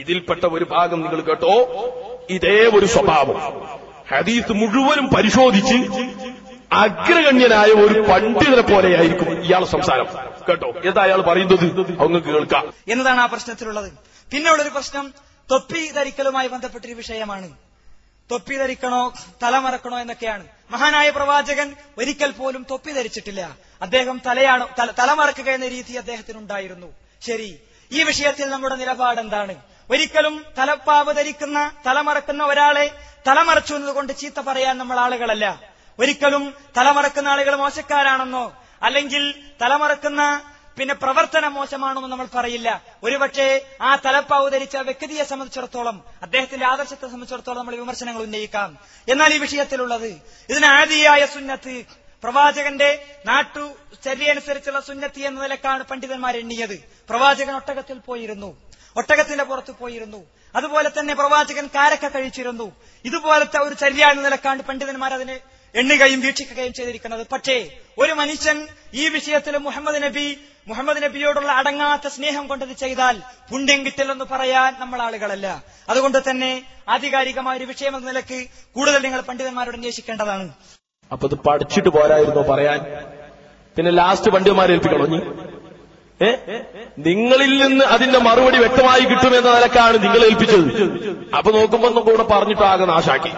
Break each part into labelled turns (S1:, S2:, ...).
S1: ഇതിൽപ്പെട്ട ഒരു ഭാഗം നിങ്ങൾ കേട്ടോ. ഇതേ ഒരു സ്വഭാവം ഹദീസ് മുഴുവനും പരിശോധിച്ച് അഗ്രഗണ്യനായ ഒരു പണ്ഡിതനെ പോലെയായിരിക്കും ഇയാൾ സംസാരം. കേട്ടോ, എന്താ അയാൾ പറയുന്നത് അങ്ങ് കേൾക്കാം
S2: എന്നതാണ് ആ പ്രശ്നത്തിലുള്ളത്. പിന്നെയുള്ളൊരു പ്രശ്നം തൊപ്പി ധരിക്കലുമായി ബന്ധപ്പെട്ടൊരു വിഷയമാണ്. തൊപ്പി ധരിക്കണോ തലമറക്കണോ എന്നൊക്കെയാണ്. മഹാനായ പ്രവാചകൻ ഒരിക്കൽ പോലും തൊപ്പി ധരിച്ചിട്ടില്ല. അദ്ദേഹം തലമറക്കുക എന്ന രീതി അദ്ദേഹത്തിനുണ്ടായിരുന്നു. ശരി, ഈ വിഷയത്തിൽ നമ്മുടെ നിലപാട് എന്താണ്? ഒരിക്കലും തലപ്പാവ് ധരിക്കുന്ന തലമറക്കുന്ന ഒരാളെ തലമറച്ചു എന്നതുകൊണ്ട് ചീത്ത പറയാൻ നമ്മൾ ആളുകളല്ല. ഒരിക്കലും തലമറക്കുന്ന ആളുകൾ മോശക്കാരാണെന്നോ അല്ലെങ്കിൽ തലമറക്കുന്ന പ്രവർത്തനം മോശമാണെന്നോ നമ്മൾ പറയില്ല. ഒരുപക്ഷെ ആ തലപ്പാവ് ധരിച്ച വ്യക്തിയെ സംബന്ധിച്ചിടത്തോളം, അദ്ദേഹത്തിന്റെ ആദർശത്തെ സംബന്ധിച്ചിടത്തോളം നമ്മൾ വിമർശനങ്ങൾ ഉന്നയിക്കാം. എന്നാൽ ഈ വിഷയത്തിലുള്ളത് ഇതിന് ആദിയായ സുന്നത്ത്, പ്രവാചകന്റെ നാട്ടുചര്യനുസരിച്ചുള്ള സുന്നത്തി എന്ന നിലക്കാണ് പണ്ഡിതന്മാർ എണ്ണിയത്. പ്രവാചകൻ ഒട്ടകത്തിൽ പോയിരുന്നു, ഒട്ടകത്തിന്റെ പുറത്ത് പോയിരുന്നു. അതുപോലെ തന്നെ പ്രവാചകൻ കാരക്ക കഴിച്ചിരുന്നു. ഇതുപോലത്തെ ഒരു ചര്യ എന്ന നിലക്കാണ് പണ്ഡിതന്മാർ അതിനെ എണ്ണുകയും വീക്ഷിക്കുകയും ചെയ്തിരിക്കുന്നത്. പക്ഷേ ഒരു മനുഷ്യൻ ഈ വിഷയത്തിൽ മുഹമ്മദ് നബിയോടുള്ള അടങ്ങാത്ത സ്നേഹം കൊണ്ടത് ചെയ്താൽ പുണ്യം കിട്ടില്ലെന്ന് പറയാൻ നമ്മൾ ആളുകളല്ല. അതുകൊണ്ട് തന്നെ ആധികാരികമായ ഒരു വിഷയം എന്ന നിലക്ക് കൂടുതൽ നിങ്ങൾ പണ്ഡിതന്മാരോട് അന്വേഷിക്കേണ്ടതാണ്.
S1: അപ്പൊ ഇത് പഠിച്ചിട്ട് പോരായിരുന്നോ പറയാൻ? പിന്നെ ലാസ്റ്റ് പണ്ഡിതന്മാരെ ഏൽപ്പിക്കണോ? നിങ്ങളിൽ നിന്ന് അതിന്റെ മറുപടി വ്യക്തമായി കിട്ടുമെന്ന നിലക്കാണ് നിങ്ങൾ ഏൽപ്പിച്ചത്. അപ്പൊ നോക്കുമ്പോ കൂടെ പറഞ്ഞിട്ട് ആകെ നാശാക്കി.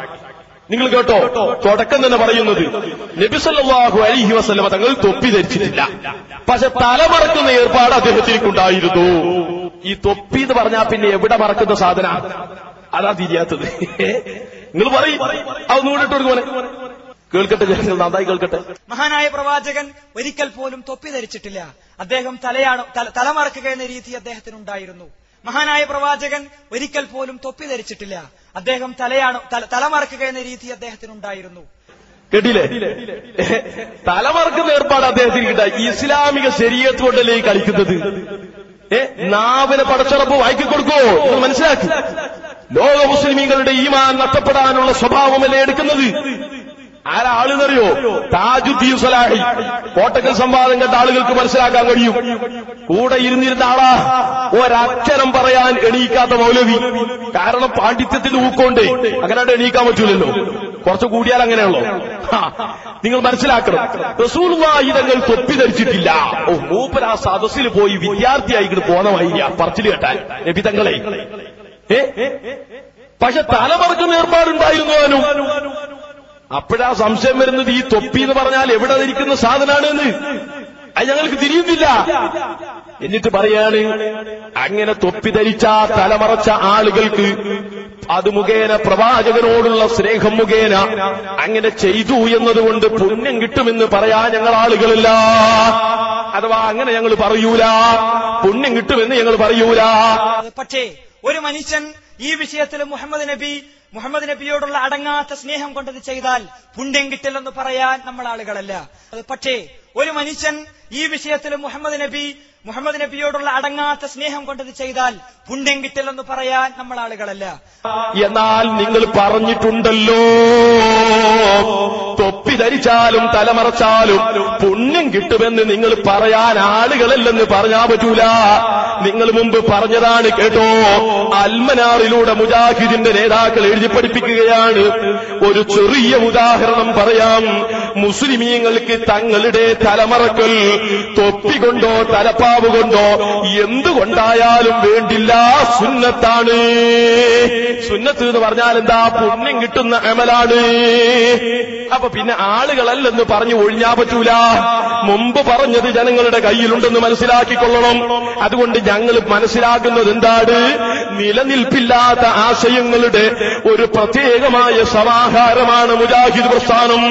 S1: നിങ്ങൾ കേട്ടോ, തുടക്കം തന്നെ പറയുന്നത് നബി സല്ലല്ലാഹു അലൈഹി വസല്ലമ തങ്ങൾ തൊപ്പി ധരിച്ചിട്ടില്ല, പക്ഷെ തലമറക്കുന്ന ഏർപ്പാട് അദ്ദേഹത്തിനുണ്ടായിരുന്നു. ഈ തൊപ്പി എന്ന് പറഞ്ഞാൽ പിന്നെ എവിടെ മറക്കുന്ന സാധന? അതാ തിരിയാത്തത്. നിങ്ങൾ പറയും, അത് നൂടിട്ടൊരു കേൾക്കട്ടെ, ജനങ്ങൾ നന്നായി കേൾക്കട്ടെ.
S2: മഹാനായ പ്രവാചകൻ ഒരിക്കൽ പോലും തൊപ്പി ധരിച്ചിട്ടില്ല. അദ്ദേഹം തലമറക്കുക എന്ന രീതി അദ്ദേഹത്തിനുണ്ടായിരുന്നു. മഹാനായ പ്രവാചകൻ ഒരിക്കൽ പോലും തൊപ്പി ധരിച്ചിട്ടില്ല. അദ്ദേഹം തലമറക്കുക എന്ന രീതി അദ്ദേഹത്തിനുണ്ടായിരുന്നു.
S1: കേട്ടില്ലേ? തലമറക്കുന്ന ഏർപ്പാട് അദ്ദേഹത്തിന് കിട്ടാ. ഇസ്ലാമിക ശരീഅത്ത് കൊണ്ടല്ലേ കളിക്കുന്നത്. നാവിനെ പടച്ചുറപ്പ് വായിക്കി കൊടുക്കോ എന്ന് മനസ്സിലാക്കി. ലോക മുസ്ലിമീങ്ങളുടെ ഈമാൻ നഷ്ടപ്പെടാനുള്ള സ്വഭാവമല്ലേ എടുക്കുന്നത്. ആരാളെന്നറിയോ? താജുദ്ദീൻ സലാഹി. കോട്ടക്കൽ സംവാദം കേട്ട ആളുകൾക്ക് മനസ്സിലാക്കാൻ കഴിയും. കൂടെ ഇരുന്നിരുന്ന ആളാ, ഒരക്ഷരം പറയാൻ എണീക്കാത്ത മൗലവി. കാരണം പാണ്ഡിത്യത്തിന്റെ ഊക്കൊണ്ട് അങ്ങനെ എണീക്കാൻ പറ്റൂലല്ലോ. കുറച്ചു കൂടിയാൽ അങ്ങനെയുള്ളൂ. നിങ്ങൾ മനസ്സിലാക്കണം, റസൂലുള്ളാഹി തങ്ങൾ തൊപ്പി ധരിച്ചിട്ടില്ല. മൂപ്പർ ആ സദസ്സിൽ പോയി വിദ്യാർത്ഥിയായി പോന്ന വൈകിയ പറച്ചിൽ കേട്ടാൽ നബി തങ്ങളെ. പക്ഷെ തലമറക്കുന്ന ഏർപ്പാടുണ്ടായിരുന്നു അവനും. അപ്പോഴാ സംശയം വരുന്നത്, ഈ തൊപ്പി എന്ന് പറഞ്ഞാൽ എവിടെ ധരിക്കുന്ന സാധനമാണെന്ന്. അത് ഞങ്ങൾക്ക് തിരിയുന്നില്ല. എന്നിട്ട് പറയാണ്, അങ്ങനെ തൊപ്പി ധരിച്ച തലമറച്ച ആളുകൾക്ക് അത് മുഖേന പ്രവാചകനോടുള്ള സ്നേഹം മുഖേന അങ്ങനെ ചെയ്തു എന്നതുകൊണ്ട് പുണ്യം കിട്ടുമെന്ന് പറയാൻ ഞങ്ങൾ ആളുകളില്ല. അഥവാ അങ്ങനെ ഞങ്ങൾ പറയൂല, പുണ്യം കിട്ടുമെന്ന് ഞങ്ങൾ പറയൂല.
S2: പക്ഷേ ഒരു മനുഷ്യൻ ഈ വിഷയത്തിൽ മുഹമ്മദ് നബിയോടുള്ള അടങ്ങാത്ത സ്നേഹം കൊണ്ടത് ചെയ്താൽ പുണ്യം കിട്ടില്ലെന്ന് പറയാൻ നമ്മൾ ആളുകളല്ല. പക്ഷേ ഒരു മനുഷ്യൻ ഈ വിഷയത്തിൽ മുഹമ്മദ് നബിയോടുള്ള അടങ്ങാത്ത സ്നേഹം കൊണ്ടത് ചെയ്താൽ പുണ്യം കിട്ടില്ലെന്ന് പറയാൻ നമ്മൾ ആളുകളല്ല.
S1: എന്നാൽ നിങ്ങൾ പറഞ്ഞിട്ടുണ്ടല്ലോ, തൊപ്പി ധരിച്ചാലും തലമറച്ചാലും പുണ്യം കിട്ടുമെന്ന് നിങ്ങൾ പറയാൻ ആളുകളല്ലെന്ന് പറഞ്ഞാൽ പറ്റൂല. നിങ്ങൾ മുമ്പ് പറഞ്ഞതാണ് കേട്ടോ. അൽമനാറിലൂടെ മുജാഹിദിന്റെ നേതാക്കൾ എഴുതി പഠിപ്പിക്കുകയാണ്. ഒരു ചെറിയ ഉദാഹരണം പറയാം. മുസ്ലിമീങ്ങൾക്ക് തങ്ങളുടെ തലമറക്കൽ തൊപ്പി കൊണ്ടോ തലപ്പാവ് കൊണ്ടോ എന്തുകൊണ്ടായാലും വേണ്ടില്ല, സുന്നത്താണ്. സുന്നത്ത് എന്ന് പറഞ്ഞാൽ എന്താ? പുണ്യം കിട്ടുന്ന അമലാണ്. അപ്പൊ പിന്നെ ആളുകളല്ലെന്ന് പറഞ്ഞു ഒഴിഞ്ഞാ പറ്റൂല. മുമ്പ് പറഞ്ഞത് ജനങ്ങളുടെ കയ്യിലുണ്ടെന്ന് മനസ്സിലാക്കിക്കൊള്ളണം. അതുകൊണ്ട് ഞങ്ങൾ മനസ്സിലാക്കുന്നത് എന്താണ്? നിലനിൽപ്പില്ലാത്ത ആശയങ്ങളുടെ ഒരു പ്രത്യേകമായ സമാഹാരമാണ് മുജാഹിദ് പ്രസ്ഥാനം.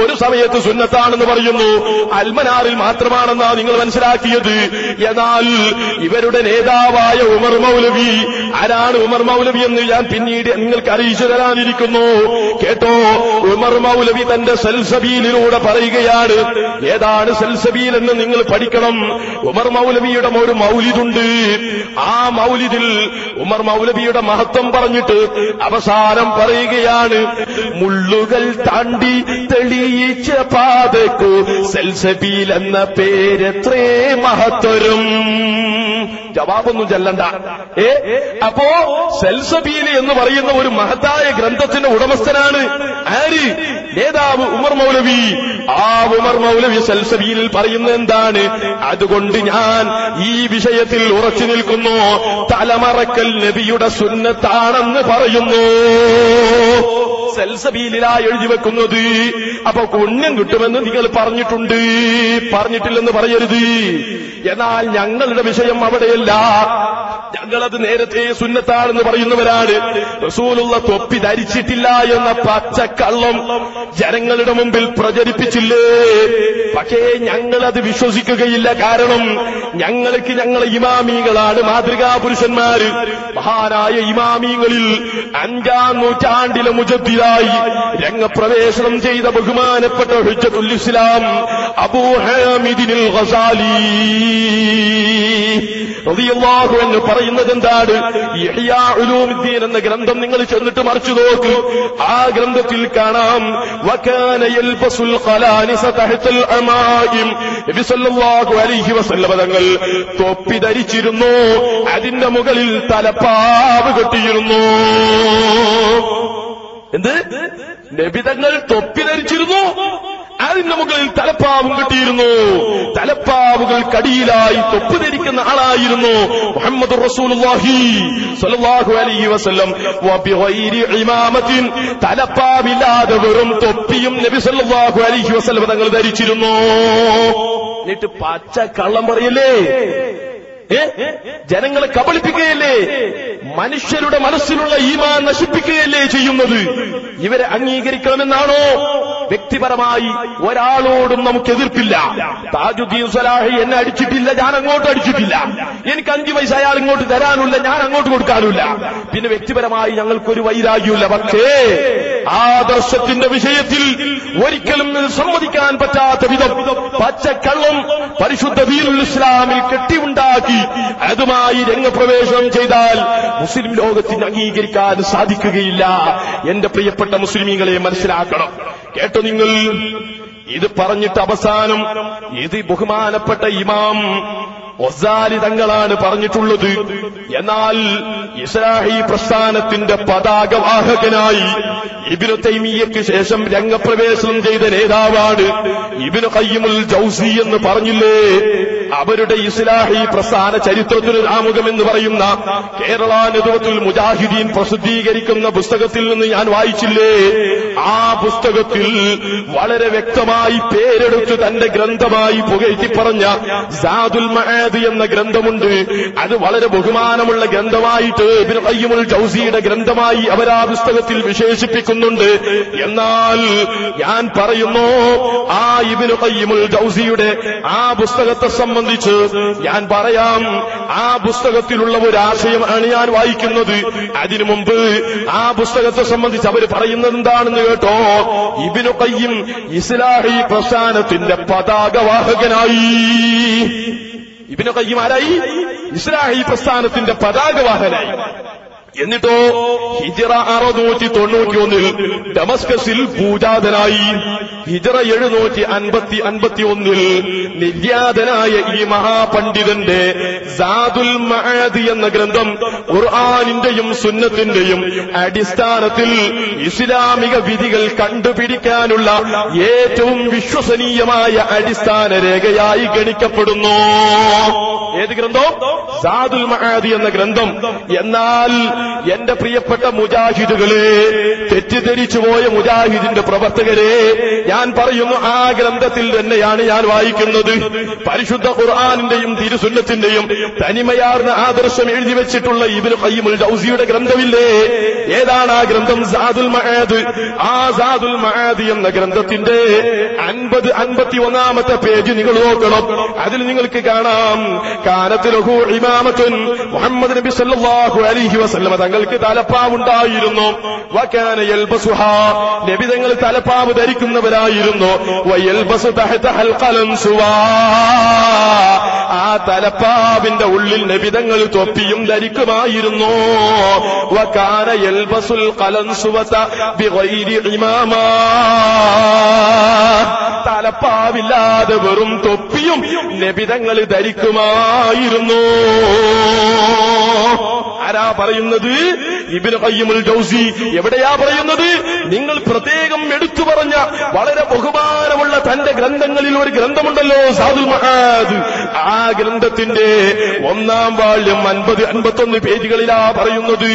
S1: ഒരു സമയത്ത് സുന്നത്താണെന്ന് പറയുന്നു, അൽമനാറിൽ മാത്രമാണെന്നാണ് നിങ്ങൾ മനസ്സിലാക്കിയത്. എന്നാൽ ഇവരുടെ നേതാവായ ഉമർ മൗലവി, ആരാണ് ഉമർ മൗലവി എന്ന് ഞാൻ പിന്നീട് നിങ്ങൾക്ക് അറിയിച്ചു തരാനിരിക്കുന്നു. കേട്ടോ, ഉമർ മൗലവി തന്റെ സൽസബീലിലൂടെ പറയുകയാണ്. ഏതാണ് സൽസബീൽ എന്ന് നിങ്ങൾ പഠിക്കണം. ഉമർ മൗലവിയുടെ ഒരു മൗലിദുണ്ട്. ആ മൗലിദിൽ ഉമർ മൗലവിയുടെ മഹത്വം പറഞ്ഞിട്ട് അവസാനം പറയുകയാണ്, മുള്ളുകൾ താണ്ടി തെളിയിച്ച പാതക്കു സൽസബീൽ എന്ന പേരെത്രേ മഹത്വരും. ജവാബൊന്നും ചെല്ലണ്ട. അപ്പോ സൽസബീല് എന്ന് പറയുന്ന ഒരു മഹത്തായ ഗ്രന്ഥത്തിന്റെ ഉടമസ്ഥനാണ് ആര്? നേതാവ് ഉമർ മൗലവി. ആ ഉമർ മൗലവി സൽസബീലിൽ പറയുന്നത് എന്താണ്? അതുകൊണ്ട് ഞാൻ ഈ വിഷയത്തിൽ ഉറച്ചു നിൽക്കുന്നു, തലമറക്കൽ നബിയുടെ സുന്നത്താണെന്ന് പറയുന്നു. സൽസബീലിലായി എഴുതി വെക്കുന്നത്. അപ്പൊ പുണ്യം കിട്ടുമെന്ന് നിങ്ങൾ പറഞ്ഞിട്ടില്ലെന്ന് പറയരുത്. എന്നാൽ ഞങ്ങളുടെ വിഷയം അവിടെയല്ല. ഞങ്ങളത് നേരത്തെ സുന്നത്താണെന്ന് പറയുന്നവരാണ്. റസൂലുള്ള തൊപ്പി ധരിച്ചിട്ടില്ല എന്ന പച്ചക്കള്ളം ജനങ്ങളുടെ മുമ്പിൽ പ്രചരിപ്പിച്ചില്ലേ? പക്ഷേ ഞങ്ങളത് വിശ്വസിക്കുകയില്ല. കാരണം ഞങ്ങൾക്ക് ഞങ്ങളെ ഇമാമികളാണ് മാതൃകാ പുരുഷന്മാര്. മഹാനായ ഇമാമിങ്ങളിൽ 5-ാം നൂറ്റാണ്ടിലെ മുജദ്ദിദായി രംഗപ്രവേശനം ചെയ്ത ബഹുമാനപ്പെട്ട ഹുജ്ജത്തുൽ ഇസ്ലാം അബൂ ഹാമിദിൽ ഗസാലി റളിയല്ലാഹു അൻഹു പറയുന്നത് എന്താണ്? ഇഹ്യാ ഉലൂമുദ്ദീൻ എന്ന ഗ്രന്ഥം നിങ്ങൾ ചെന്നിട്ട് മറിച്ചു നോക്ക്. ആ ഗ്രന്ഥത്തിൽ കാണാം, വകാന യൽബസുൽ ഖലാനിസ തഹ്തൽ അമായിം. നബി സല്ലല്ലാഹു അലൈഹി വസല്ലം തങ്ങൾ തൊപ്പി ധരിച്ചിരുന്നു, അതിന്റെ മുകളിൽ തലപ്പാവ് കെട്ടിയിരുന്നു. എന്ത്? നബി തങ്ങൾ തൊപ്പി ധരിച്ചിരുന്നു, അതിന്റെ മുകളിൽ തലപ്പാവും കെട്ടിയിരുന്നു. തലപ്പാവുകൾക്കടിയിലായി തൊപ്പി ധരിക്കുന്ന ആളായിരുന്നു മുഹമ്മദ് റസൂലുള്ളാഹി സ്വല്ലല്ലാഹു അലൈഹി വസല്ലം. വബിഗൈരി ഇമാമത്തിൻ, തലപ്പാവില്ലാതെ വെറും തൊപ്പിയും നബി സല്ലല്ലാഹു അലൈഹി വസല്ലം തങ്ങൾ ധരിച്ചിരുന്നു. എന്നിട്ട് പച്ച കള്ളം പറയല്ലേ? ജനങ്ങളെ കബളിപ്പിക്കുകയല്ലേ? മനുഷ്യരുടെ മനസ്സിലുള്ള ഈമാൻ നശിപ്പിക്കുകയല്ലേ ചെയ്യുന്നത്? ഇവരെ അംഗീകരിക്കണമെന്നാണോ? വ്യക്തിപരമായി ഒരാളോടും നമുക്ക് എതിർപ്പില്ല. താജുദ്ദീൻ സലാഹി എന്നെ അടിച്ചിട്ടില്ല, ഞാൻ അങ്ങോട്ട് അടിച്ചിട്ടില്ല. എനിക്ക് 5 പൈസ അയാൾ ഇങ്ങോട്ട് തരാനില്ല, ഞാൻ അങ്ങോട്ട് കൊടുക്കാനില്ല. പിന്നെ വ്യക്തിപരമായി ഞങ്ങൾക്കൊരു വൈരാഗ്യമില്ല. പക്ഷേ ആദർശത്തിന്റെ വിഷയത്തിൽ ഒരിക്കലും സമ്മതിക്കാൻ പറ്റാത്ത വിധം പച്ചക്കള്ളം പരിശുദ്ധ ദീനുൽ ഇസ്ലാമിൽ കെട്ടിയുണ്ടാക്കി അതുമായി രംഗപ്രവേശനം ചെയ്താൽ മുസ്ലിം ലോകത്തിന് അംഗീകരിക്കാൻ സാധിക്കുകയില്ല. എന്റെ പ്രിയപ്പെട്ട മുസ്ലിമീങ്ങളെ മനസ്സിലാക്കണം. കേട്ടോ നിങ്ങൾ? ഇത് പറഞ്ഞിട്ട് അവസാനം ഇത് ബഹുമാനപ്പെട്ട ഇമാം ഗസാലി തങ്ങളാണ് പറഞ്ഞിട്ടുള്ളത്. എന്നാൽ ഇസ്ലാഹി പ്രസ്ഥാനത്തിന്റെ പതാകവാഹകനായി ഇബ്നു തൈമിയ്യയ്ക്ക് ശേഷം രംഗപ്രവേശനം ചെയ്ത നേതാവാണ് ഇബ്നു ഖയ്യിമുൽ ജൗസി എന്ന് പറഞ്ഞില്ലേ? അവരുടെ ഇസ്ലാഹി പ്രസ്ഥാന ചരിത്രത്തിന് ആമുഖം എന്ന് പറയുന്ന കേരള നദ്വത്തുൽ മുജാഹിദീൻ പ്രസിദ്ധീകരിക്കുന്ന പുസ്തകത്തിൽ നിന്ന് ഞാൻ വായിച്ചില്ലേ? ആ പുസ്തകത്തിൽ വളരെ വ്യക്തമായി പേരെടുത്ത് തന്റെ ഗ്രന്ഥമായി പുകഴ്ത്തി പറഞ്ഞ സാദുൽ മആദ് എന്ന ഗ്രന്ഥമുണ്ട്. അത് വളരെ ബഹുമാനമുള്ള ഗ്രന്ഥമായിട്ട് ഇബ്നു ഖയ്യിമുൽ ജൗസിയുടെ ഗ്രന്ഥമായി അവർ ആ പുസ്തകത്തിൽ വിശേഷിപ്പിക്കുന്നുണ്ട്. എന്നാൽ ഞാൻ പറയുന്നു, ആ ഇബ്നു ഖയ്യിമുൽ ജൗസിയുടെ ആ പുസ്തകത്തെ സംബന്ധിച്ച് ഞാൻ പറയാം. ആ പുസ്തകത്തിലുള്ള ഒരു ആശയമാണ് ഞാൻ വായിക്കുന്നത്. അതിനു മുമ്പ് ആ പുസ്തകത്തെ സംബന്ധിച്ച് അവർ പറയുന്നത് എന്താണെന്ന് കേട്ടോ. ഇബ്നു ഖയ്യിം ഇസ്ലാഹി പ്രസ്ഥാനത്തിന്റെ പതാകവാഹകനായി. ഇബ്നു ഖയ്യിം ആരായി? ഇസ്ലാഹി പ്രസ്ഥാനത്തിന്റെ പതാകവാഹനായി. എന്നിട്ടോ ഹിജ്റ 691 ഡമസ്കസിൽ പൂജാതനായി. ഹിജ്റ 751 നിര്യാതനായ ഈ മഹാപണ്ഡിതന്റെ സാദുൽ മആദ് എന്ന ഗ്രന്ഥം ഖുർആനിന്റെയും സുന്നത്തിന്റെയും അടിസ്ഥാനത്തിൽ ഇസ്ലാമിക വിധികൾ കണ്ടുപിടിക്കാനുള്ള ഏറ്റവും വിശ്വസനീയമായ അടിസ്ഥാന രേഖയായി ഗണിക്കപ്പെടുന്നു. ഏത് ഗ്രന്ഥം? സാദുൽ മആദ് എന്ന ഗ്രന്ഥം. എന്നാൽ എന്റെ പ്രിയപ്പെട്ട മുജാഹിദുകളെ, തെറ്റിദ്ധരിച്ചുപോയ മുജാഹിദിന്റെ പ്രവർത്തകരെ, ഞാൻ പറയുന്നു, ആ ഗ്രന്ഥത്തിൽ തന്നെയാണ് ഞാൻ വായിക്കുന്നത്. പരിശുദ്ധ ഖുർആനിന്റെയും തിരുസുന്നത്തിന്റെയും തനിമയാർന്ന ആദർശം എഴുതി വെച്ചിട്ടുള്ള ഇബ്നു ഖയ്യിമുൽ ജൗസിയുടെ ഗ്രന്ഥമില്ലേ? ഏതാണ് ആ ഗ്രന്ഥം? സാദുൽ മആദ്. ആ സാദുൽ മആദ് എന്ന ഗ്രന്ഥത്തിന്റെ 51-ാമത്തെ പേജ് നിങ്ങൾ നോക്കണം. അതിൽ നിങ്ങൾക്ക് കാണാം, കാനത്ത് ലഹു ഇമാമത്തുൻ, മുഹമ്മദ് നബി സല്ലല്ലാഹു അലൈഹി വസല്ലം തങ്ങൾക്ക് തലപ്പാവുണ്ടായിരുന്നു. വകാന യൽബസുഹാ, നബി തങ്ങൾ തലപ്പാവ് ധരിക്കുന്നവരായിരുന്നു. പാടില്ലായിരുന്നു. വയൽബസു തഹ്തഹൽ ഖലൻസുവാ, ആ തലപ്പാവിന്റെ ഉള്ളിൽ നബിതങ്ങൾ തൊപ്പിയും ധരിക്കുമായിരുന്നു. വകാന യൽബസുൽ ഖലൻസുവത ബിഗൈരി ഇമാമാ, തലപ്പാവില്ലാതെ വെറും തൊപ്പിയും നബിതങ്ങൾ ധരിക്കുമായിരുന്നു. ആരാ പറയുന്നത്? ഇബ്നു ഖയ്യിമുൽ ജൗസി. എവിടെയാ പറയുന്നത്? നിങ്ങൾ പ്രത്യേകം എടുത്തു പറഞ്ഞ വളരെ ബഹുമാനമുള്ള തന്റെ ഗ്രന്ഥങ്ങളിൽ ഒരു ഗ്രന്ഥമുണ്ടല്ലോ, സാദുൽ മആദ്. ആ ഗ്രന്ഥത്തിന്റെ 1-ാം വാള്യം 50-51 പേജുകളിലാ പറയുന്നത്.